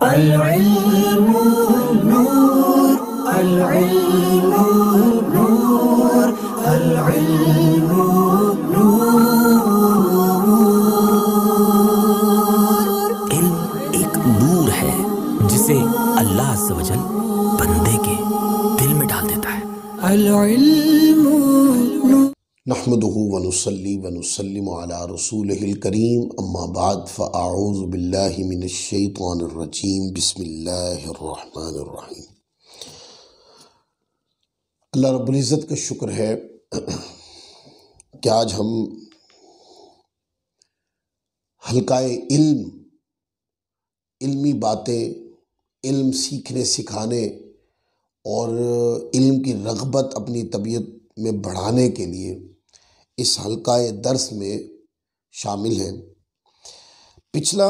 العلم نور، العلم نور، العلم نور۔ علم ایک نور ہے جسے اللہ عز و جل بندے کے دل میں ڈال دیتا ہے۔ العلم نور۔ نحمده ونصلي ونسلم على رسوله الكريم اما بعد فاعوذ باللہ من الشیطان الرجیم بسم اللہ الرحمن الرحیم۔ اللہ رب العزت کا شکر ہے کہ آج ہم حلقہ علمی باتیں، علم سیکھنے سکھانے اور علم کی رغبت اپنی طبیعت میں بڑھانے کے لیے اس حلقہ درس میں شامل ہیں۔ پچھلا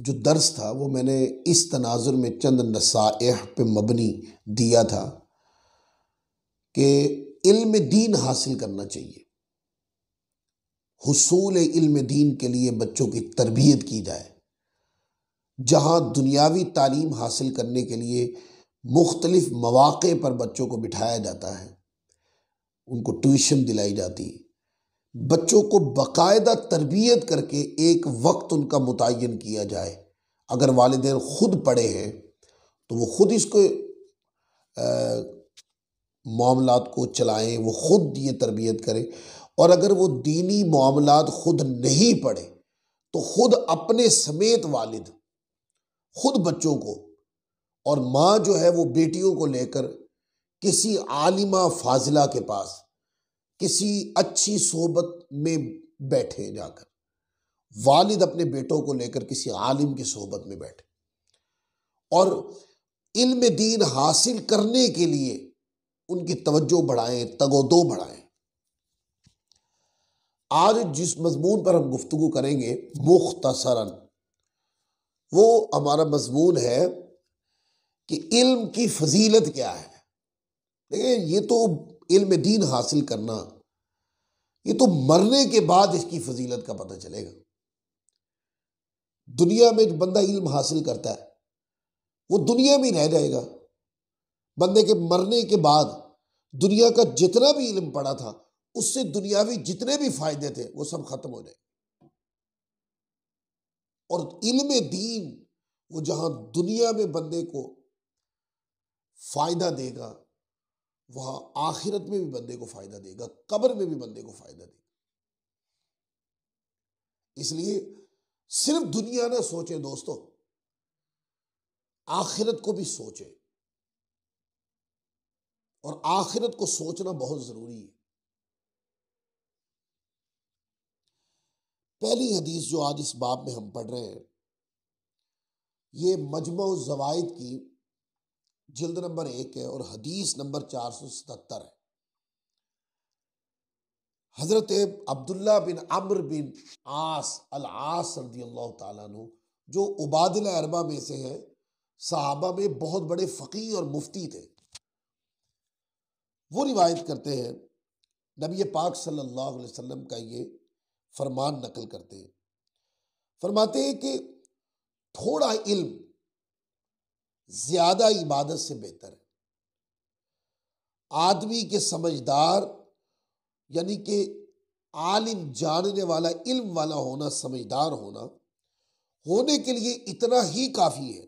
جو درس تھا وہ میں نے اس تناظر میں چند نصائح پہ مبنی دیا تھا کہ علم دین حاصل کرنا چاہیے، حصول علم دین کے لیے بچوں کی تربیت کی جائے۔ جہاں دنیاوی تعلیم حاصل کرنے کے لیے مختلف مواقع پر بچوں کو بٹھایا جاتا ہے، ان کو ٹیوشن دلائی جاتی ہے، بچوں کو باقاعدہ تربیت کر کے ایک وقت ان کا متعین کیا جائے۔ اگر والدین خود پڑھے ہیں تو وہ خود اس کو معاملات کو چلائیں، وہ خود یہ تربیت کریں، اور اگر وہ دینی معاملات خود نہیں پڑھے تو خود اپنے سمیت والد خود بچوں کو، اور ماں جو ہے وہ بیٹیوں کو لے کر کسی عالمہ فاضلہ کے پاس کسی اچھی صحبت میں بیٹھے، جا کر والد اپنے بیٹوں کو لے کر کسی عالم کی صحبت میں بیٹھے اور علم دین حاصل کرنے کے لیے ان کی توجہ بڑھائیں، تگ و دو بڑھائیں۔ آج جس مضمون پر ہم گفتگو کریں گے مختصراً، وہ ہمارا مضمون ہے کہ علم کی فضیلت کیا ہے۔ دیکھیں، یہ تو علم دین حاصل کرنا، یہ تو مرنے کے بعد اس کی فضیلت کا پتہ چلے گا۔ دنیا میں جو بندہ علم حاصل کرتا ہے وہ دنیا میں رہ جائے گا، بندے کے مرنے کے بعد دنیا کا جتنا بھی علم پڑا تھا اس سے دنیاوی جتنے بھی فائدے تھے وہ سب ختم ہو جائے گا۔ اور علم دین وہ جہاں دنیا میں بندے کو فائدہ دے گا، وہاں آخرت میں بھی بندے کو فائدہ دے گا، قبر میں بھی بندے کو فائدہ دے گا۔ اس لیے صرف دنیا نہ سوچیں دوستو، آخرت کو بھی سوچیں، اور آخرت کو سوچنا بہت ضروری ہے۔ پہلی حدیث جو آج اس باب میں ہم پڑھ رہے ہیں یہ مجمع الزوائد کی جلد نمبر 1 ہے اور حدیث نمبر 477 ہے۔ حضرت عبداللہ بن عمرو بن العاص رضی اللہ تعالیٰ عنہ، جو عبادلہ اربعہ میں سے ہیں، صحابہ میں بہت بڑے فقیہ اور مفتی تھے، وہ روایت کرتے ہیں، نبی پاک صلی اللہ علیہ وسلم کا یہ فرمان نقل کرتے ہیں، فرماتے ہیں کہ تھوڑا علم زیادہ عبادت سے بہتر ہے۔ آدمی کے سمجھدار یعنی کہ عالم، جاننے والا، علم والا ہونا، سمجھدار ہونے کے لیے اتنا ہی کافی ہے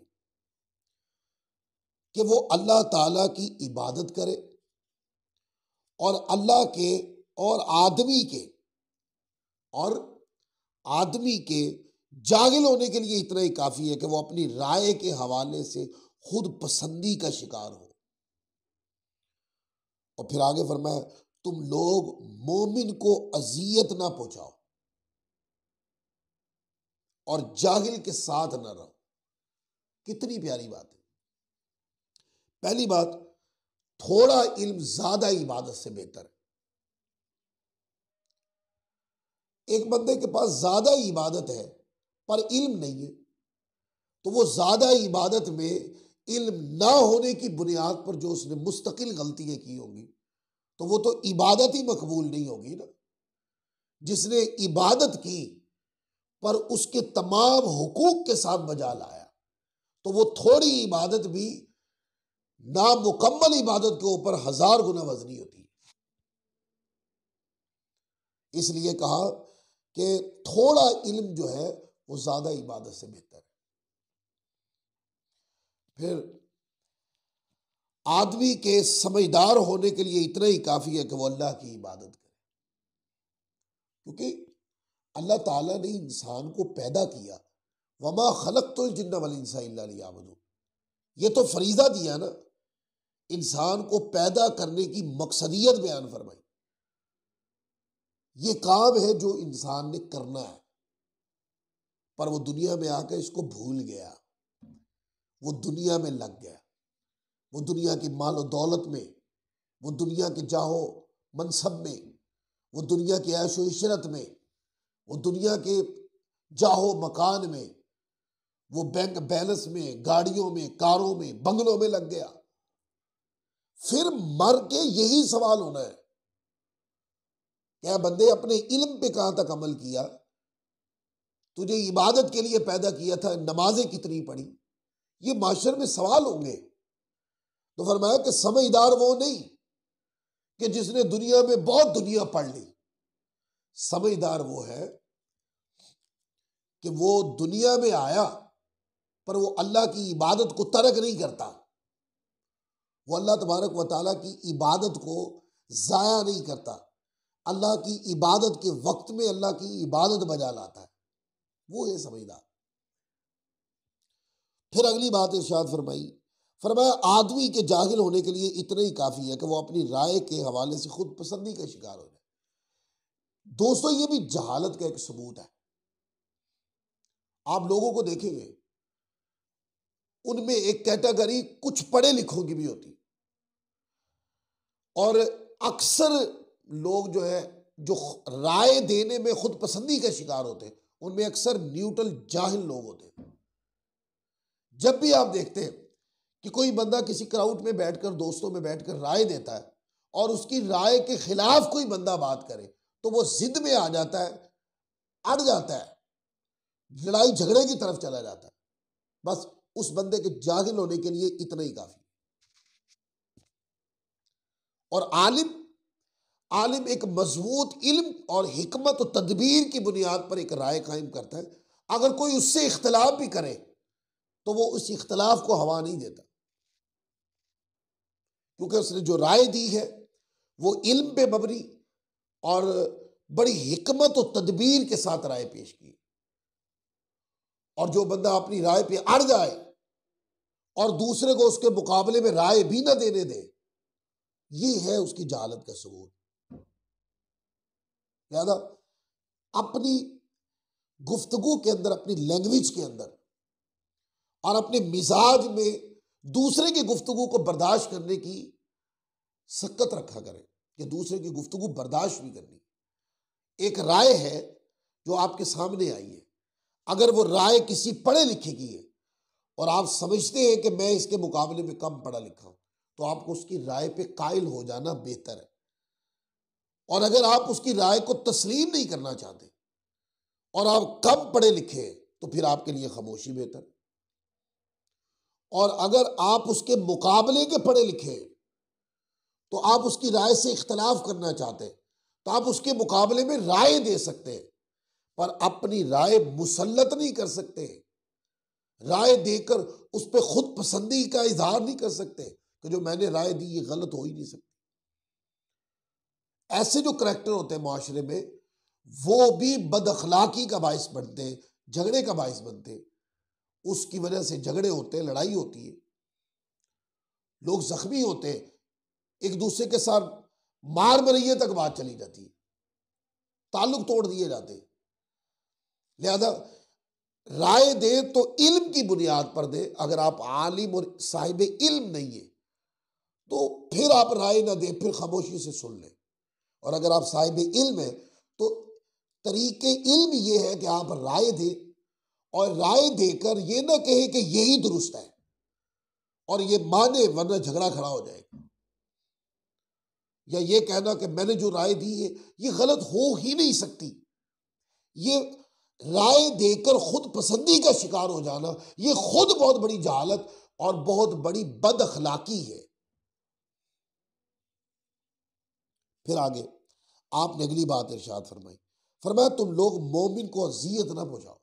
کہ وہ اللہ تعالیٰ کی عبادت کرے، اور اللہ کے اور آدمی کے جاہل ہونے کے لیے اتنا ہی کافی ہے کہ وہ اپنی رائے کے حوالے سے خود پسندی کا شکار ہو۔ اور پھر آگے فرمایا، تم لوگ مومن کو اذیت نہ پہنچاؤ اور جاہل کے ساتھ نہ رہو۔ کتنی پیاری بات ہے۔ پہلی بات، تھوڑا علم زیادہ عبادت سے بہتر ہے۔ ایک بندے کے پاس زیادہ عبادت ہے پر علم نہیں ہے تو وہ زیادہ عبادت میں علم نہ ہونے کی بنیاد پر جو اس نے مستقل غلطیاں کی ہوں گی تو وہ تو عبادت ہی مقبول نہیں ہوگی نا۔ جس نے عبادت کی پر اس کے تمام حقوق کے ساتھ بجا لایا تو وہ تھوڑی عبادت بھی نامکمل عبادت کے اوپر 1000 گنا وزنی ہوتی ہے۔ اس لیے کہا کہ تھوڑا علم جو ہے وہ زیادہ عبادت سے بہتر ہے۔ پھر آدمی کے سمجھدار ہونے کے لیے اتنا ہی کافی ہے کہ وہ اللہ کی عبادت کرے، کیونکہ اللہ تعالیٰ نے انسان کو پیدا کیا، وما خلقت الجن والانس الا لیعبدون، یہ تو فریضہ دیا نا، انسان کو پیدا کرنے کی مقصدیت بیان فرمائی، یہ کام ہے جو انسان نے کرنا ہے، پر وہ دنیا میں آ کے اس کو بھول گیا، وہ دنیا میں لگ گیا، وہ دنیا کی مال و دولت میں، وہ دنیا کے جاہو منصب میں، وہ دنیا کی عیش و عشرت میں، وہ دنیا کے جاہو مکان میں، وہ بینک بیلنس میں، گاڑیوں میں، کاروں میں، بنگلوں میں لگ گیا۔ پھر مر کے یہی سوال ہونا ہے، کیا بندے اپنے علم پہ کہاں تک عمل کیا؟ تجھے عبادت کے لیے پیدا کیا تھا، نمازیں کتنی پڑھی؟ یہ معاشر میں سوال ہوں گے۔ تو فرمایا کہ سمجھدار وہ نہیں کہ جس نے دنیا میں بہت دنیا پڑھ لی، سمجھدار وہ ہے کہ وہ دنیا میں آیا پر وہ اللہ کی عبادت کو ترک نہیں کرتا، وہ اللہ تبارک و تعالیٰ کی عبادت کو ضائع نہیں کرتا، اللہ کی عبادت کے وقت میں اللہ کی عبادت بجا لاتا ہے، وہ ہے سمجھدار۔ پھر اگلی بات ارشاد فرمایا آدمی کے جاہل ہونے کے لیے اتنا ہی کافی ہے کہ وہ اپنی رائے کے حوالے سے خود پسندی کا شکار ہو جائے۔ دوستو یہ بھی جہالت کا ایک ثبوت ہے۔ آپ لوگوں کو دیکھیں گے، ان میں ایک کیٹیگری کچھ پڑھے لکھوں کی بھی ہوتی، اور اکثر لوگ جو ہے جو رائے دینے میں خود پسندی کا شکار ہوتے ہیں، ان میں اکثر نیوٹرل جاہل لوگ ہوتے ہیں۔ جب بھی آپ دیکھتے ہیں کہ کوئی بندہ کسی کراؤڈ میں بیٹھ کر، دوستوں میں بیٹھ کر رائے دیتا ہے اور اس کی رائے کے خلاف کوئی بندہ بات کرے تو وہ ضد میں آ جاتا ہے، اڑ جاتا ہے، لڑائی جھگڑے کی طرف چلا جاتا ہے۔ بس اس بندے کے جاہل ہونے کے لیے اتنا ہی کافی۔ اور عالم ایک مضبوط علم اور حکمت و تدبیر کی بنیاد پر ایک رائے قائم کرتا ہے، اگر کوئی اس سے اختلاف بھی کرے تو وہ اس اختلاف کو ہوا نہیں دیتا، کیونکہ اس نے جو رائے دی ہے وہ علم پہ مبنی اور بڑی حکمت و تدبیر کے ساتھ رائے پیش کی۔ اور جو بندہ اپنی رائے پہ اڑ جائے اور دوسرے کو اس کے مقابلے میں رائے بھی نہ دینے دے، یہ ہے اس کی جہالت کا ثبوت۔ لہذا اپنی گفتگو کے اندر، اپنی لینگویج کے اندر اور اپنے مزاج میں دوسرے کی گفتگو کو برداشت کرنے کی سکت رکھا کریں کہ دوسرے کی گفتگو برداشت بھی کرنی۔ ایک رائے ہے جو آپ کے سامنے آئی ہے، اگر وہ رائے کسی پڑھے لکھے کی ہے اور آپ سمجھتے ہیں کہ میں اس کے مقابلے میں کم پڑھا لکھا ہوں، تو آپ کو اس کی رائے پہ قائل ہو جانا بہتر ہے۔ اور اگر آپ اس کی رائے کو تسلیم نہیں کرنا چاہتے اور آپ کم پڑھے لکھے ہیں تو پھر آپ کے لیے خاموشی بہتر ہے۔ اور اگر آپ اس کے مقابلے کے پڑھے لکھے ہیں تو آپ اس کی رائے سے اختلاف کرنا چاہتے ہیں تو آپ اس کے مقابلے میں رائے دے سکتے ہیں، پر اپنی رائے مسلط نہیں کر سکتے، رائے دے کر اس پہ خود پسندی کا اظہار نہیں کر سکتے کہ جو میں نے رائے دی یہ غلط ہو ہی نہیں سکتی۔ ایسے جو کریکٹر ہوتے ہیں معاشرے میں، وہ بھی بد اخلاقی کا باعث بنتے ہیں، جھگڑے کا باعث بنتے ہیں، اس کی وجہ سے جھگڑے ہوتے ہیں، لڑائی ہوتی ہے، لوگ زخمی ہوتے ہیں، ایک دوسرے کے ساتھ مار مریے تک بات چلی جاتی ہے، تعلق توڑ دیے جاتے ہیں۔ لہذا رائے دیں تو علم کی بنیاد پر دیں۔ اگر آپ عالم اور صاحب علم نہیں ہیں تو پھر آپ رائے نہ دیں، پھر خاموشی سے سن لیں۔ اور اگر آپ صاحب علم ہیں تو طریق علم یہ ہے کہ آپ رائے دیں، اور رائے دے کر یہ نہ کہیں کہ یہی درست ہے اور یہ مانے، ورنہ جھگڑا کھڑا ہو جائے گا، یا یہ کہنا کہ میں نے جو رائے دی ہے یہ غلط ہو ہی نہیں سکتی، یہ رائے دے کر خود پسندی کا شکار ہو جانا یہ خود بہت بڑی جہالت اور بہت بڑی بد اخلاقی ہے۔ پھر آگے آپ نے اگلی بات ارشاد فرمائی، فرمایا تم لوگ مومن کو اذیت نہ پہنچاؤ۔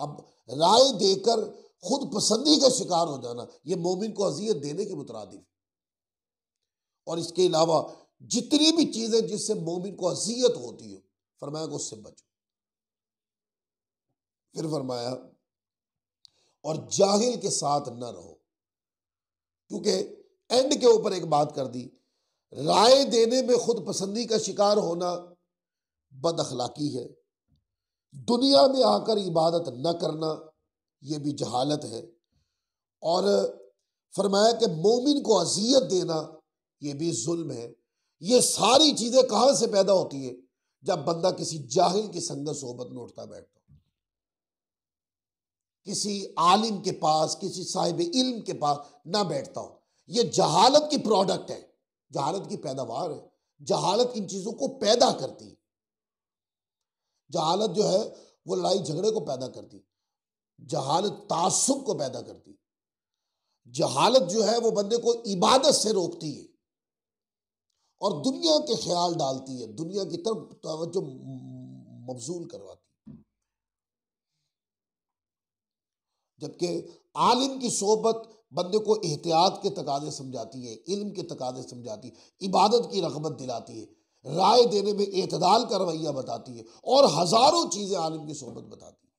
اب رائے دے کر خود پسندی کا شکار ہو جانا یہ مومن کو اذیت دینے کے مترادف ہے، اور اس کے علاوہ جتنی بھی چیزیں جس سے مومن کو اذیت ہوتی ہو فرمایا کہ اس سے بچو۔ پھر فرمایا اور جاہل کے ساتھ نہ رہو، کیونکہ اینڈ کے اوپر ایک بات کر دی، رائے دینے میں خود پسندی کا شکار ہونا بد اخلاقی ہے، دنیا میں آ کر عبادت نہ کرنا یہ بھی جہالت ہے، اور فرمایا کہ مومن کو اذیت دینا یہ بھی ظلم ہے۔ یہ ساری چیزیں کہاں سے پیدا ہوتی ہیں؟ جب بندہ کسی جاہل کی سنگت صحبت میں اٹھتا بیٹھتا ہو، کسی عالم کے پاس، کسی صاحب علم کے پاس نہ بیٹھتا ہو، یہ جہالت کی پروڈکٹ ہے، جہالت کی پیداوار ہے۔ جہالت ان چیزوں کو پیدا کرتی ہے۔ جہالت جو ہے وہ لڑائی جھگڑے کو پیدا کرتی، جہالت تعصب کو پیدا کرتی، جہالت جو ہے وہ بندے کو عبادت سے روکتی ہے اور دنیا کے خیال ڈالتی ہے، دنیا کی طرف توجہ مبذول کرواتی ہے۔ جبکہ عالم کی صحبت بندے کو احتیاط کے تقاضے سمجھاتی ہے، علم کے تقاضے سمجھاتی ہے، عبادت کی رغبت دلاتی ہے، رائے دینے میں اعتدال کا رویہ بتاتی ہے، اور ہزاروں چیزیں عالم کی صحبت بتاتی ہے۔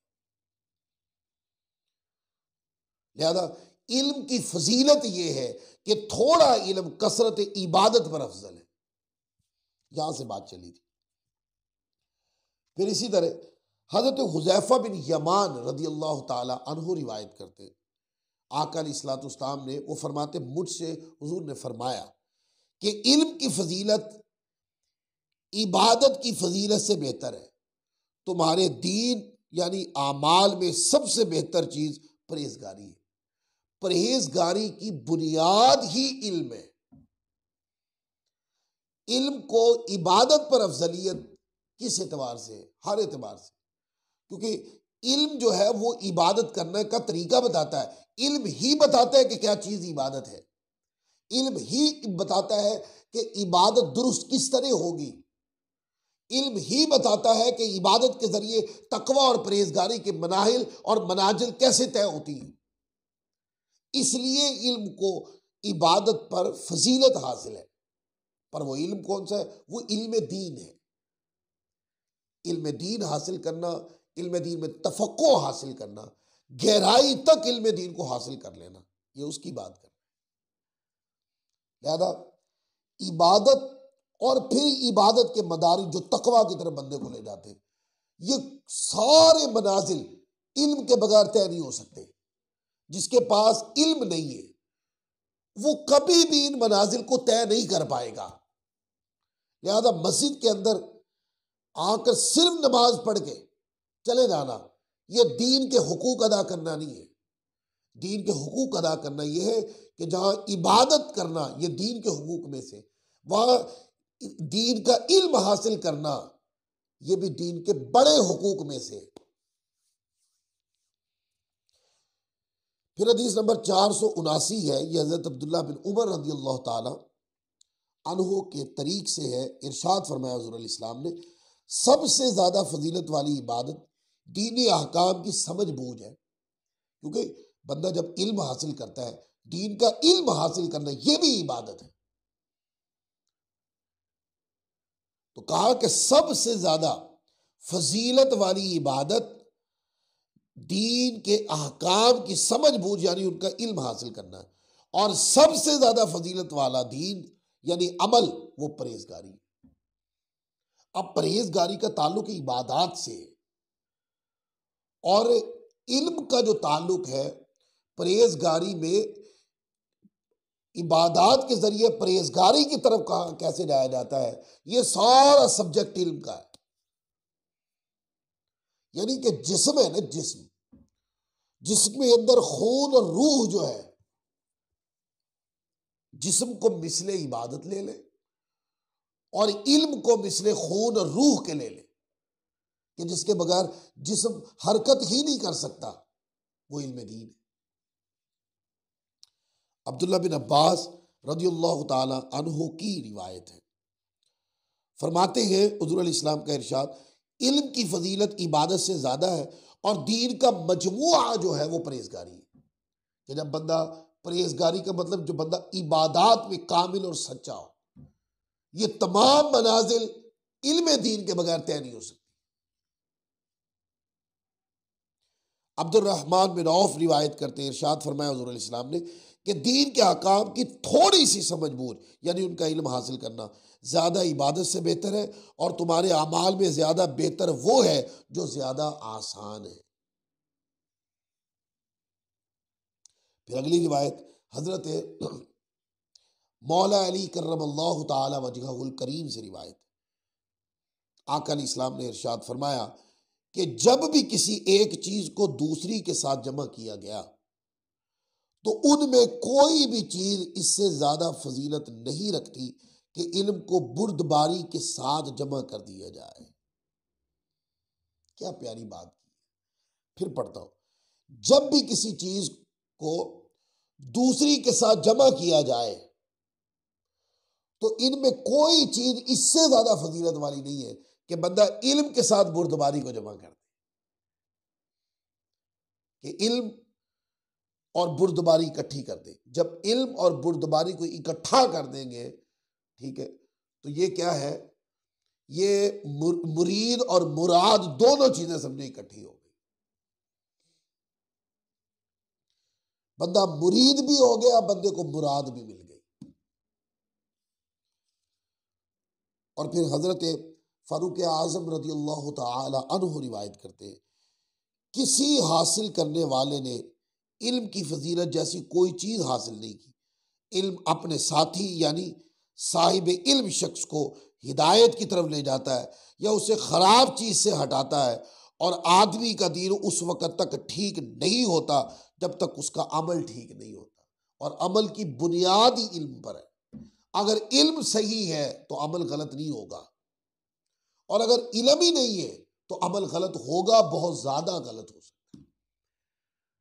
لہذا علم کی فضیلت یہ ہے کہ تھوڑا علم کثرت عبادت پر افضل ہے۔ یہاں سے بات چلی تھی۔ پھر اسی طرح حضرت حذیفہ بن یمان رضی اللہ تعالی عنہ روایت کرتے ہیں، آقا علیہ الصلوۃ والسلام نے، وہ فرماتے مجھ سے حضور نے فرمایا کہ علم کی فضیلت عبادت کی فضیلت سے بہتر ہے، تمہارے دین یعنی اعمال میں سب سے بہتر چیز پرہیزگاری ہے، پرہیزگاری کی بنیاد ہی علم ہے۔ علم کو عبادت پر افضلیت کس اعتبار سے؟ ہر اعتبار سے، کیونکہ علم جو ہے وہ عبادت کرنے کا طریقہ بتاتا ہے، علم ہی بتاتا ہے کہ کیا چیز عبادت ہے، علم ہی بتاتا ہے کہ عبادت درست کس طرح ہوگی، علم ہی بتاتا ہے کہ عبادت کے ذریعے تقوی اور پرہیزگاری کے مناہل اور منازل کیسے طے ہوتی ہیں۔ اس لیے علم کو عبادت پر فضیلت حاصل ہے، پر وہ علم کون سا ہے؟ وہ علم دین ہے۔ علم دین حاصل کرنا، علم دین میں تفقہ حاصل کرنا، گہرائی تک علم دین کو حاصل کر لینا، یہ اس کی بات کرنا ہے۔ لہذا عبادت اور پھر عبادت کے مدارج جو تقوی کی طرف بندے کو لے جاتے ہیں، یہ سارے منازل علم کے بغیر طے نہیں ہو سکتے۔ جس کے پاس علم نہیں ہے وہ کبھی بھی ان منازل کو طے نہیں کر پائے گا۔ لہذا مسجد کے اندر آ کر صرف نماز پڑھ کے چلے جانا یہ دین کے حقوق ادا کرنا نہیں ہے۔ دین کے حقوق ادا کرنا یہ ہے کہ جہاں عبادت کرنا یہ دین کے حقوق میں سے، وہاں دین کا علم حاصل کرنا یہ بھی دین کے بڑے حقوق میں سے۔ پھر حدیث نمبر 479 ہے، یہ حضرت عبداللہ بن عمر رضی اللہ تعالی عنہ کے طریق سے ہے، ارشاد فرمایا حضور علیہ السلام نے، سب سے زیادہ فضیلت والی عبادت دینی احکام کی سمجھ بوجھ ہے، کیونکہ بندہ جب علم حاصل کرتا ہے، دین کا علم حاصل کرنا یہ بھی عبادت ہے۔ تو کہا کہ سب سے زیادہ فضیلت والی عبادت دین کے احکام کی سمجھ بوجھ یعنی ان کا علم حاصل کرنا ہے، اور سب سے زیادہ فضیلت والا دین یعنی عمل وہ پرہیزگاری ہے۔ اب پرہیزگاری کا تعلق عبادات سے ہے، اور علم کا جو تعلق ہے پرہیزگاری میں، عبادات کے ذریعے پرہیزگاری کی طرف کیسے جایا جاتا ہے، یہ سارا سبجیکٹ علم کا ہے۔ یعنی کہ جسم ہے نا، جسم کے اندر خون اور روح جو ہے، جسم کو مثل عبادت لے لے اور علم کو مثل خون اور روح کے لے لے۔ کہ جس کے بغیر جسم حرکت ہی نہیں کر سکتا، وہ علم دین ہے۔ عبداللہ بن عباس رضی اللہ تعالی عنہ کی روایت ہے، فرماتے ہیں حضور علیہ السلام کا ارشاد، علم کی فضیلت عبادت سے زیادہ ہے، اور دین کا مجموعہ جو ہے وہ پرہیزگاری ہے۔ کہ جب بندہ پرہیزگاری کا مطلب جو بندہ عبادات میں کامل اور سچا ہو، یہ تمام منازل علم دین کے بغیر طے نہیں ہو سکتی۔ عبد الرحمن بن عوف روایت کرتے ہیں، ارشاد فرمایا حضور علیہ السلام نے کہ دین کے احکام کی تھوڑی سی سمجھ بوجھ یعنی ان کا علم حاصل کرنا زیادہ عبادت سے بہتر ہے، اور تمہارے اعمال میں زیادہ بہتر وہ ہے جو زیادہ آسان ہے۔ پھر اگلی روایت حضرت مولا علی کرم اللہ تعالی وجہہ الکریم سے روایت، آقا علیہ السلام نے ارشاد فرمایا کہ جب بھی کسی ایک چیز کو دوسری کے ساتھ جمع کیا گیا تو ان میں کوئی بھی چیز اس سے زیادہ فضیلت نہیں رکھتی کہ علم کو بردباری کے ساتھ جمع کر دیا جائے۔ کیا پیاری بات کی، پھر پڑھتا ہوں، جب بھی کسی چیز کو دوسری کے ساتھ جمع کیا جائے تو ان میں کوئی چیز اس سے زیادہ فضیلت والی نہیں ہے کہ بندہ علم کے ساتھ بردباری کو جمع کر دے۔ کہ علم اور بردباری اکٹھی کر دے، جب علم اور بردباری کو اکٹھا کر دیں گے، ٹھیک ہے، تو یہ کیا ہے، یہ مرید اور مراد دونوں چیزیں سمجھے اکٹھی ہو گئی۔ بندہ مرید بھی ہو گیا، بندے کو مراد بھی مل گئی۔ اور پھر حضرت فاروق اعظم رضی اللہ تعالی عنہ روایت کرتے ہیں، کسی حاصل کرنے والے نے علم کی فضیلت جیسی کوئی چیز حاصل نہیں کی۔ علم اپنے ساتھی یعنی صاحب علم شخص کو ہدایت کی طرف لے جاتا ہے یا اسے خراب چیز سے ہٹاتا ہے، اور آدمی کا دین اس وقت تک ٹھیک نہیں ہوتا جب تک اس کا عمل ٹھیک نہیں ہوتا، اور عمل کی بنیاد ہی علم پر ہے۔ اگر علم صحیح ہے تو عمل غلط نہیں ہوگا، اور اگر علم ہی نہیں ہے تو عمل غلط ہوگا، بہت زیادہ غلط ہو سکتا ہے۔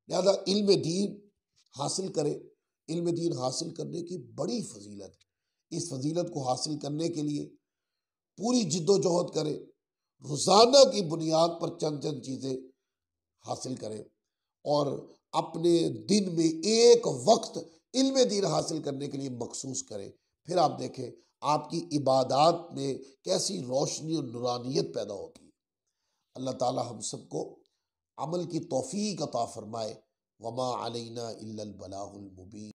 لہذا علم دین حاصل کرے، علم دین حاصل کرنے کی بڑی فضیلت ہے۔ اس فضیلت کو حاصل کرنے کے لیے پوری جد و جہد کرے، روزانہ کی بنیاد پر چند چند چیزیں حاصل کرے، اور اپنے دن میں ایک وقت علم دین حاصل کرنے کے لیے مخصوص کرے۔ پھر آپ دیکھیں آپ کی عبادات میں کیسی روشنی اور نورانیت پیدا ہوتی ہے۔ اللہ تعالی ہم سب کو عمل کی توفیق عطا فرمائے۔ وما علینا الا البلاغ المبین۔